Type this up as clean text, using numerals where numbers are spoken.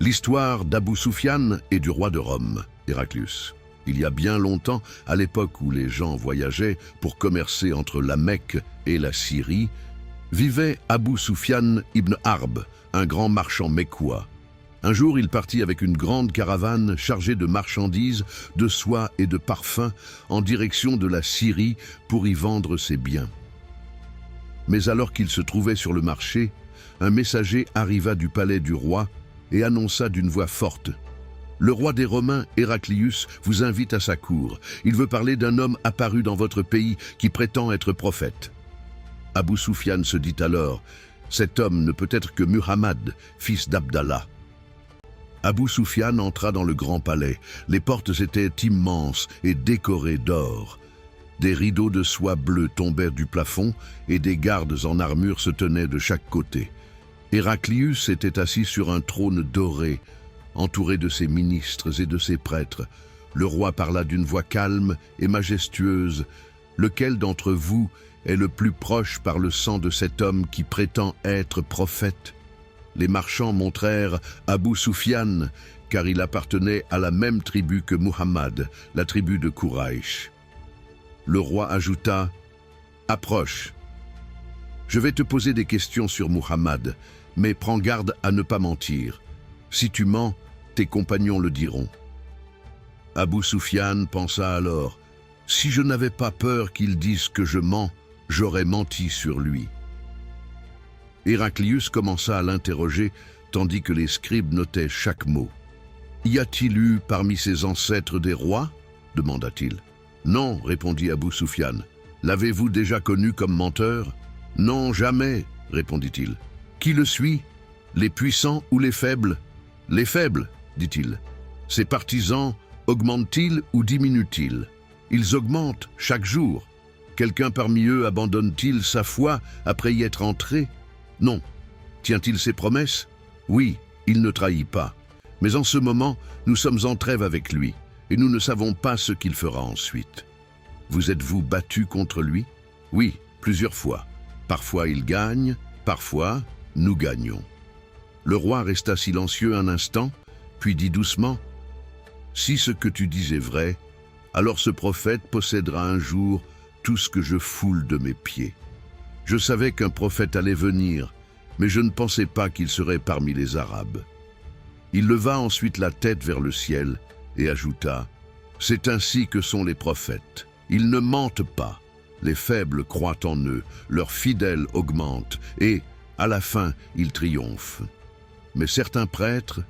L'histoire d'Abou Soufiane et du roi de Rome, Héraclius. Il y a bien longtemps, à l'époque où les gens voyageaient pour commercer entre la Mecque et la Syrie, vivait Abou Soufiane ibn Harb, un grand marchand mecquois. Un jour, il partit avec une grande caravane chargée de marchandises, de soie et de parfums en direction de la Syrie pour y vendre ses biens. Mais alors qu'il se trouvait sur le marché, un messager arriva du palais du roi et annonça d'une voix forte: « Le roi des Romains, Héraclius, vous invite à sa cour. Il veut parler d'un homme apparu dans votre pays qui prétend être prophète. » Abou Soufiane se dit alors: « Cet homme ne peut être que Muhammad, fils d'Abdallah. » Abou Soufiane entra dans le grand palais. Les portes étaient immenses et décorées d'or. Des rideaux de soie bleue tombaient du plafond et des gardes en armure se tenaient de chaque côté. Héraclius était assis sur un trône doré, entouré de ses ministres et de ses prêtres. Le roi parla d'une voix calme et majestueuse: « Lequel d'entre vous est le plus proche par le sang de cet homme qui prétend être prophète ?» Les marchands montrèrent Abou Soufiane, car il appartenait à la même tribu que Muhammad, la tribu de Quraïch. Le roi ajouta: « Approche. Je vais te poser des questions sur Muhammad, mais prends garde à ne pas mentir. Si tu mens, tes compagnons le diront. » Abou Soufiane pensa alors: « Si je n'avais pas peur qu'il dise que je mens, j'aurais menti sur lui. » Héraclius commença à l'interroger, tandis que les scribes notaient chaque mot. « Y a-t-il eu parmi ses ancêtres des rois ?» demanda-t-il. « Non, répondit Abou Soufiane. « L'avez-vous déjà connu comme menteur ?»« Non, jamais, répondit-il. « Qui le suit? Les puissants ou les faibles ?»« Les faibles, dit-il. « Ses partisans augmentent-ils ou diminuent-ils? Ils augmentent chaque jour. Quelqu'un parmi eux abandonne-t-il sa foi après y être entré? Non. Tient-il ses promesses? Oui, il ne trahit pas. Mais en ce moment, nous sommes en trêve avec lui, et nous ne savons pas ce qu'il fera ensuite. Vous êtes-vous battu contre lui? Oui, plusieurs fois. Parfois il gagne, parfois nous gagnons. » Le roi resta silencieux un instant, puis dit doucement: « Si ce que tu dis est vrai, alors ce prophète possédera un jour tout ce que je foule de mes pieds. Je savais qu'un prophète allait venir, mais je ne pensais pas qu'il serait parmi les Arabes. » Il leva ensuite la tête vers le ciel et ajouta: « C'est ainsi que sont les prophètes. Ils ne mentent pas. Les faibles croient en eux, leurs fidèles augmentent, et, à la fin, ils triomphent. Mais certains prêtres,